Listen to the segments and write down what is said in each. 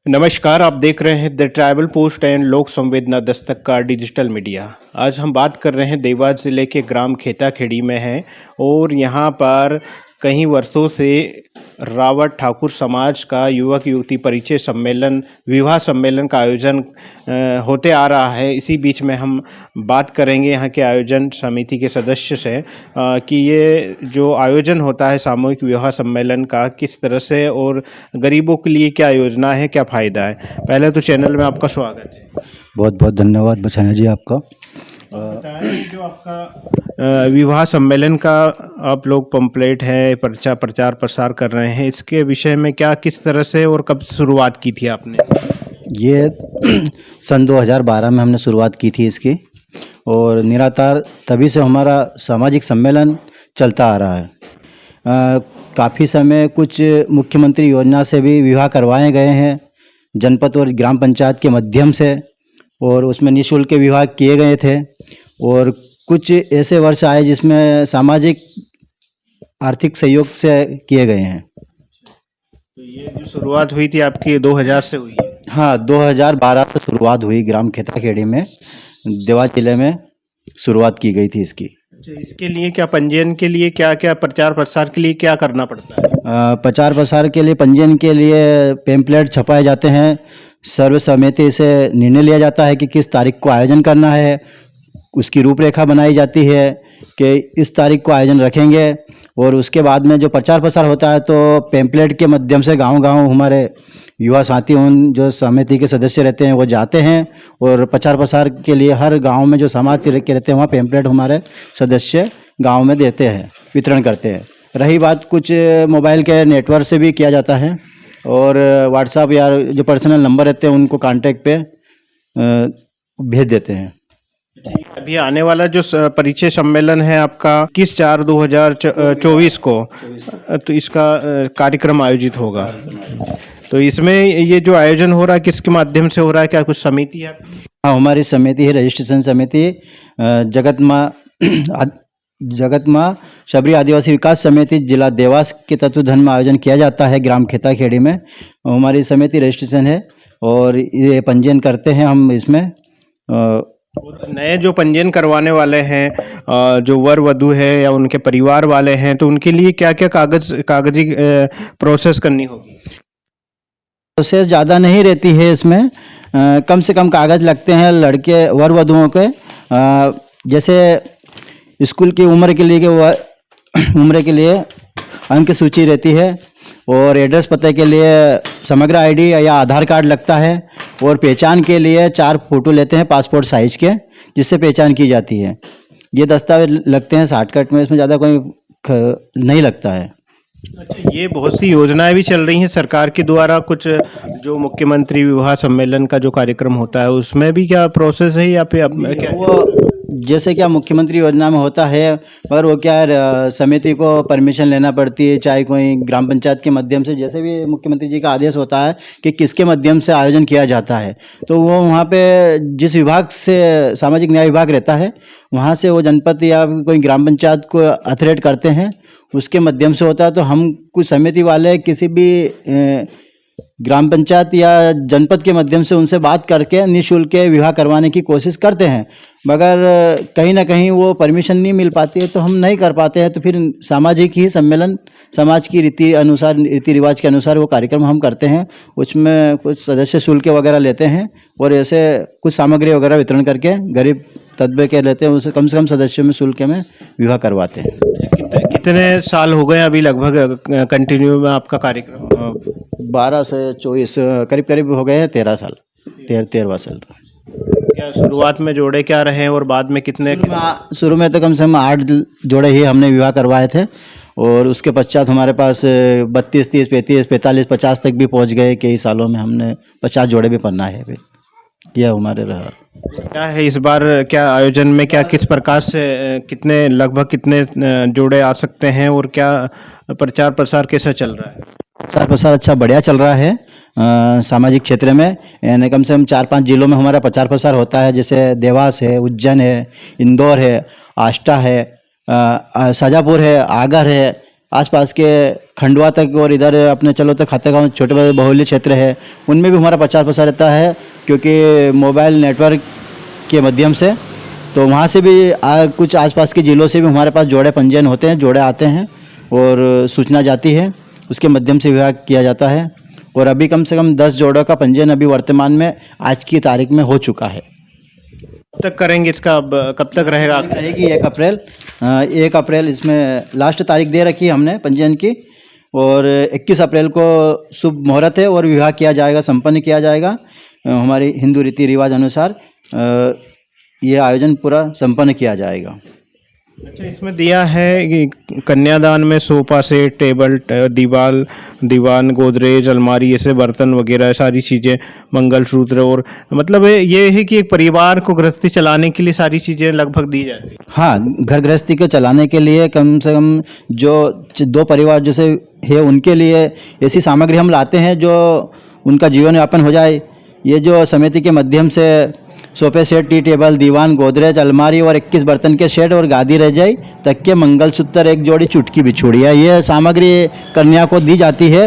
नमस्कार, आप देख रहे हैं द ट्राइबल पोस्ट एंड लोक संवेदना दस्तक का डिजिटल मीडिया। आज हम बात कर रहे हैं देवास ज़िले के ग्राम खेताखेड़ी में हैं और यहाँ पर कई वर्षों से रावत ठाकुर समाज का युवक युवती परिचय सम्मेलन, विवाह सम्मेलन का आयोजन होते आ रहा है। इसी बीच में हम बात करेंगे यहाँ के आयोजन समिति के सदस्य से कि ये जो आयोजन होता है सामूहिक विवाह सम्मेलन का, किस तरह से और गरीबों के लिए क्या योजना है, क्या फ़ायदा है। पहले तो चैनल में आपका स्वागत है। बहुत बहुत धन्यवाद बचाना जी आपका। बताएं, जो आपका विवाह सम्मेलन का आप लोग पंपलेट है, प्रचार प्रसार कर रहे हैं, इसके विषय में क्या, किस तरह से और कब शुरुआत की थी आपने? ये सन 2012 में हमने शुरुआत की थी इसकी और निरातार तभी से हमारा सामाजिक सम्मेलन चलता आ रहा है। काफ़ी समय कुछ मुख्यमंत्री योजना से भी विवाह करवाए गए हैं जनपद और ग्राम पंचायत के माध्यम से, और उसमें निःशुल्क के विवाह किए गए थे। और कुछ ऐसे वर्ष आए जिसमें सामाजिक आर्थिक सहयोग से किए गए हैं। तो ये जो शुरुआत हुई थी आपकी 2000 से हुई है? हाँ, 2012 से शुरुआत हुई। ग्राम खेताखेड़ी में देवास जिले में शुरुआत की गई थी इसकी। अच्छा, इसके लिए क्या पंजीयन के लिए क्या क्या, प्रचार प्रसार के लिए क्या करना पड़ता है? प्रचार प्रसार के लिए, पंजीयन के लिए पेम्पलेट छपाए जाते हैं। सर्वसम्मति से निर्णय लिया जाता है कि किस तारीख को आयोजन करना है। उसकी रूपरेखा बनाई जाती है कि इस तारीख को आयोजन रखेंगे। और उसके बाद में जो प्रचार प्रसार होता है तो पेम्पलेट के माध्यम से गांव-गांव हमारे युवा साथी, उन जो समिति के सदस्य रहते हैं वो जाते हैं और प्रचार प्रसार के लिए हर गांव में जो समाज के रहते हैं वहाँ पेम्पलेट हमारे सदस्य गांव में देते हैं, वितरण करते हैं। रही बात, कुछ मोबाइल के नेटवर्क से भी किया जाता है और व्हाट्सएप या जो पर्सनल नंबर रहते हैं उनको कांटेक्ट पे भेज देते हैं। अभी आने वाला जो परिचय सम्मेलन है आपका 21/4/2024 को, तो इसका कार्यक्रम आयोजित होगा। तो इसमें ये जो आयोजन हो रहा है किसके माध्यम से हो रहा है, क्या कुछ समिति है? हाँ, हमारी समिति है, रजिस्ट्रेशन समिति जगत माँ शबरी आदिवासी विकास समिति जिला देवास के तत्वाधान में आयोजन किया जाता है ग्राम खेताखेड़ी में। हमारी समिति रजिस्ट्रेशन है और ये पंजीयन करते हैं हम इसमें। नए जो पंजीयन करवाने वाले हैं, जो वर वधू है या उनके परिवार वाले हैं, तो उनके लिए क्या क्या कागजी प्रोसेस करनी होगी? प्रोसेस ज़्यादा नहीं रहती है इसमें। कम से कम कागज़ लगते हैं लड़के वर वधुओं के। जैसे स्कूल की उम्र के लिए अंक सूची रहती है और एड्रेस पते के लिए समग्र आईडी या आधार कार्ड लगता है। और पहचान के लिए 4 फोटो लेते हैं पासपोर्ट साइज के, जिससे पहचान की जाती है। ये दस्तावेज लगते हैं शॉर्टकट में, इसमें ज़्यादा कोई नहीं लगता है। अच्छा, ये बहुत सी योजनाएं भी चल रही हैं सरकार के द्वारा। कुछ जो मुख्यमंत्री विवाह सम्मेलन का जो कार्यक्रम होता है उसमें भी क्या प्रोसेस है या फिर क्या? वो जैसे क्या मुख्यमंत्री योजना में होता है, पर वो क्या है, समिति को परमिशन लेना पड़ती है, चाहे कोई ग्राम पंचायत के माध्यम से, जैसे भी मुख्यमंत्री जी का आदेश होता है कि किसके माध्यम से आयोजन किया जाता है, तो वो वहाँ पे जिस विभाग से सामाजिक न्याय विभाग रहता है वहाँ से वो जनपद या कोई ग्राम पंचायत को अथरेट करते हैं, उसके माध्यम से होता है। तो हम कुछ समिति वाले किसी भी ग्राम पंचायत या जनपद के माध्यम से उनसे बात करके निःशुल्क विवाह करवाने की कोशिश करते हैं, मगर कहीं ना कहीं वो परमिशन नहीं मिल पाती है तो हम नहीं कर पाते हैं। तो फिर सामाजिक ही सम्मेलन, समाज की रीति रिवाज के अनुसार वो कार्यक्रम हम करते हैं। उसमें कुछ सदस्य शुल्क वगैरह लेते हैं और ऐसे कुछ सामग्री वगैरह वितरण करके गरीब तबके के लेते हैं, उसे कम से कम सदस्यों में शुल्क में विवाह करवाते हैं। कितने साल हो गए अभी लगभग कंटिन्यू में आपका कार्यक्रम? 12 से 24 करीब हो गए हैं, 13 साल, 13वां साल। क्या शुरुआत में जोड़े क्या रहे और बाद में कितने? शुरू में तो कम से कम 8 जोड़े ही हमने विवाह करवाए थे और उसके पश्चात हमारे पास 32, 30, 35, 45, 50 तक भी पहुंच गए। कई सालों में हमने 50 जोड़े भी पन्ना है अभी। यह हमारे रहा। क्या है इस बार, क्या आयोजन में क्या, किस प्रकार से लगभग कितने जोड़े आ सकते हैं और क्या प्रचार प्रसार कैसा चल रहा है? प्रचार प्रसार अच्छा बढ़िया चल रहा है सामाजिक क्षेत्र में। यानी कम से कम 4-5 जिलों में हमारा प्रचार प्रसार होता है, जैसे देवास है, उज्जैन है, इंदौर है, आष्टा है, शाजापुर है, आगर है, आसपास के खंडवा तक और इधर अपने चलो तो खातेगांव छोटे बड़े बहुल्य क्षेत्र है, उनमें भी हमारा प्रचार प्रसार रहता है, क्योंकि मोबाइल नेटवर्क के माध्यम से। तो वहाँ से भी कुछ आसपास के ज़िलों से भी हमारे पास जोड़े पंजीयन होते हैं, जोड़े आते हैं और सूचना जाती है, उसके माध्यम से विवाह किया जाता है। और अभी कम से कम 10 जोड़ों का पंजीयन अभी वर्तमान में आज की तारीख में हो चुका है। कब तक करेंगे इसका, कब तक रहेगा? रहेगी 1 अप्रैल। 1 अप्रैल इसमें लास्ट तारीख दे रखी है हमने पंजीयन की, और 21 अप्रैल को शुभ मुहूर्त है और विवाह किया जाएगा, संपन्न किया जाएगा हमारे हिंदू रीति रिवाज अनुसार। ये आयोजन पूरा संपन्न किया जाएगा। अच्छा, इसमें दिया है कि कन्यादान में सोफा सेट, टेबल, दीवान, गोदरेज, अलमारी, ऐसे बर्तन वगैरह सारी चीज़ें, मंगलसूत्र, और मतलब ये है कि एक परिवार को गृहस्थी चलाने के लिए सारी चीज़ें लगभग दी जाती हैं। हाँ, घर गृहस्थी को चलाने के लिए कम से कम जो 2 परिवार जैसे है उनके लिए ऐसी सामग्री हम लाते हैं जो उनका जीवन यापन हो जाए। ये जो समिति के माध्यम से सोफे सेट, टी टेबल, दीवान, गोदरेज, अलमारी और 21 बर्तन के सेट और गादी रजाई तक के मंगलसूत्र, एक जोड़ी चुटकी बिछुड़िया, ये सामग्री कन्या को दी जाती है।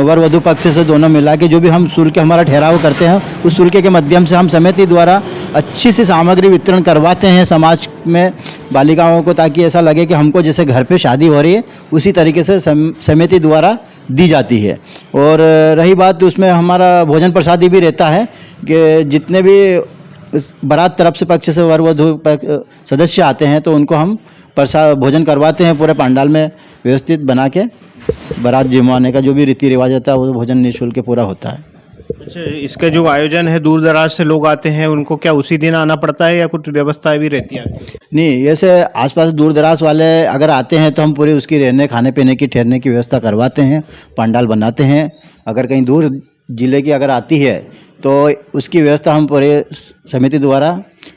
वर वधू पक्ष से दोनों मिला के जो भी हम शुल्क हमारा ठहराव करते हैं, उस शुल्क के माध्यम से हम समिति द्वारा अच्छी सी सामग्री वितरण करवाते हैं समाज में बालिकाओं को, ताकि ऐसा लगे कि हमको जैसे घर पे शादी हो रही है उसी तरीके से समिति द्वारा दी जाती है। और रही बात, उसमें हमारा भोजन प्रसादी भी रहता है कि जितने भी बारात तरफ से पक्ष से वर वधू सदस्य आते हैं तो उनको हम प्रसाद भोजन करवाते हैं, पूरे पंडाल में व्यवस्थित बना के। बारात जिमवाने का जो भी रीति रिवाज होता है वो भोजन निःशुल्क पूरा होता है। अच्छा, इसका जो आयोजन है, दूर दराज से लोग आते हैं, उनको क्या उसी दिन आना पड़ता है या कुछ व्यवस्थाएं भी रहती हैं? नहीं, ऐसे आसपास दूर दराज वाले अगर आते हैं तो हम पूरी उसकी रहने खाने पीने की ठहरने की व्यवस्था करवाते हैं, पंडाल बनाते हैं। अगर कहीं दूर जिले की अगर आती है तो उसकी व्यवस्था हम पूरे समिति द्वारा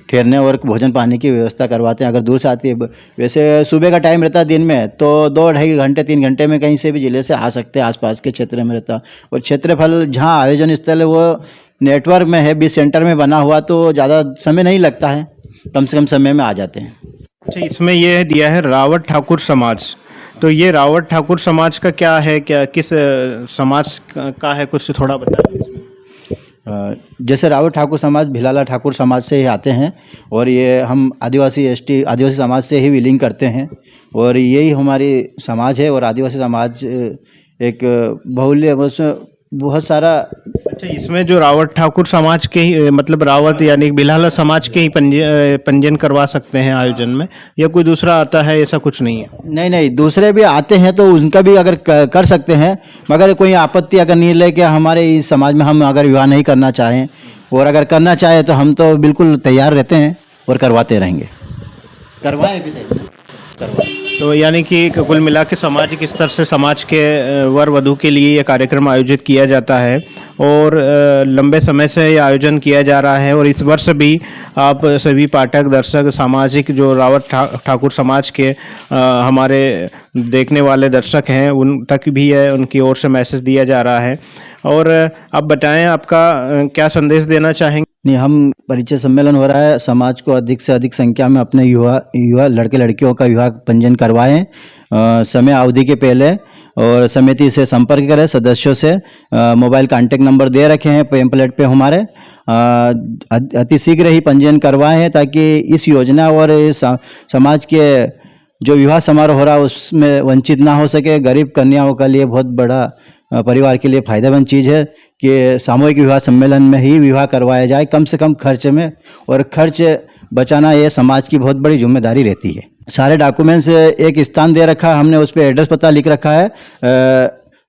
ठहरने और भोजन पानी की व्यवस्था करवाते हैं। अगर दूर से आती है, वैसे सुबह का टाइम रहता है दिन में, तो 2-2.5 घंटे 3 घंटे में कहीं से भी जिले से आ सकते हैं, आसपास के क्षेत्र में रहता। और क्षेत्रफल जहाँ आयोजन स्थल है वो नेटवर्क में है, बीच सेंटर में बना हुआ, तो ज़्यादा समय नहीं लगता है, कम से कम समय में आ जाते हैं। अच्छा, इसमें ये दिया है रावत ठाकुर समाज, तो ये रावत ठाकुर समाज का क्या है, क्या किस समाज का है, कुछ थोड़ा बताइए। जैसे रावत ठाकुर समाज भिलाला ठाकुर समाज से ही आते हैं, और ये हम आदिवासी आदिवासी समाज से ही विलीन करते हैं, और यही हमारी समाज है। और आदिवासी समाज एक बहुल्य, उसमें बहुत सारा। अच्छा, इसमें जो रावत ठाकुर समाज के ही, मतलब रावत यानी भिलाला समाज के ही पंजीयन करवा सकते हैं आयोजन में, या कोई दूसरा आता है, ऐसा कुछ नहीं है? नहीं, दूसरे भी आते हैं तो उनका भी अगर कर सकते हैं, मगर कोई आपत्ति अगर नहीं ले कि हमारे इस समाज में हम अगर विवाह नहीं करना चाहें, और अगर करना चाहे तो हम तो बिल्कुल तैयार रहते हैं और करवाते रहेंगे। करवाएं भी सही, करवाएं। तो यानी कि कुल मिला के सामाजिक स्तर से समाज के वर वधू के लिए ये कार्यक्रम आयोजित किया जाता है, और लंबे समय से ये आयोजन किया जा रहा है। और इस वर्ष भी आप सभी पाठक, दर्शक, सामाजिक जो रावत ठाकुर समाज के हमारे देखने वाले दर्शक हैं, उन तक भी है, उनकी ओर से मैसेज दिया जा रहा है। और आप बताएं, आपका क्या संदेश देना चाहेंगे? नहीं, हम परिचय सम्मेलन हो रहा है, समाज को अधिक से अधिक संख्या में अपने युवा लड़के लड़कियों का विवाह पंजीयन करवाएं समय अवधि के पहले, और समिति से संपर्क करें। सदस्यों से मोबाइल कांटेक्ट नंबर दे रखे हैं पेम्पलेट पे हमारे, अति शीघ्र ही पंजीयन करवाएं हैं, ताकि इस योजना और इस समाज के जो विवाह समारोह हो रहा है उसमें वंचित ना हो सके। गरीब कन्याओं के लिए बहुत बड़ा परिवार के लिए फायदेमंद चीज़ है कि सामूहिक विवाह सम्मेलन में ही विवाह करवाया जाए, कम से कम खर्च में, और खर्च बचाना ये समाज की बहुत बड़ी जिम्मेदारी रहती है। सारे डॉक्यूमेंट्स एक स्थान दे रखा है हमने, उस पर एड्रेस पता लिख रखा है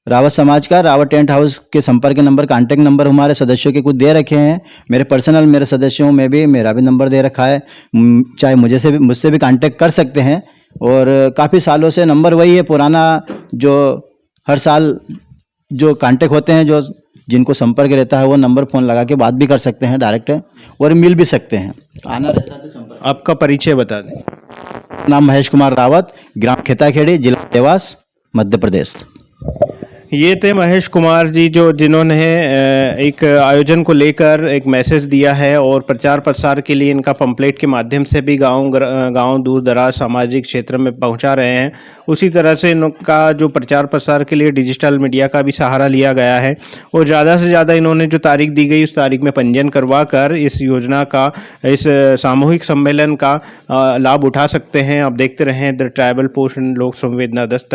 रावत समाज का। रावत टेंट हाउस के संपर्क नंबर, कांटेक्ट नंबर हमारे सदस्यों के कुछ दे रखे हैं। मेरे पर्सनल, मेरे सदस्यों में भी मेरा भी नंबर दे रखा है, चाहे मुझसे भी कांटेक्ट कर सकते हैं। और काफ़ी सालों से नंबर वही है पुराना, जो हर साल जो कांटेक्ट होते हैं, जो जिनको संपर्क रहता है, वो नंबर फ़ोन लगा के बात भी कर सकते हैं डायरेक्ट, और मिल भी सकते हैं। आना रहता है तो संपर्क। आपका परिचय बता दें। नाम महेश कुमार रावत, ग्राम खेताखेड़ी, जिला देवास, मध्य प्रदेश। ये थे महेश कुमार जी जो जिन्होंने एक आयोजन को लेकर एक मैसेज दिया है और प्रचार प्रसार के लिए इनका पंपलेट के माध्यम से भी गांव दूर दराज सामाजिक क्षेत्र में पहुंचा रहे हैं। उसी तरह से इनका जो प्रचार प्रसार के लिए डिजिटल मीडिया का भी सहारा लिया गया है और ज़्यादा से ज़्यादा इन्होंने जो तारीख दी गई उस तारीख में पंजीयन करवा कर इस योजना का, इस सामूहिक सम्मेलन का लाभ उठा सकते हैं। आप देखते रहें द ट्राइबल पोस्ट एंड लोक संवेदना दस्तक।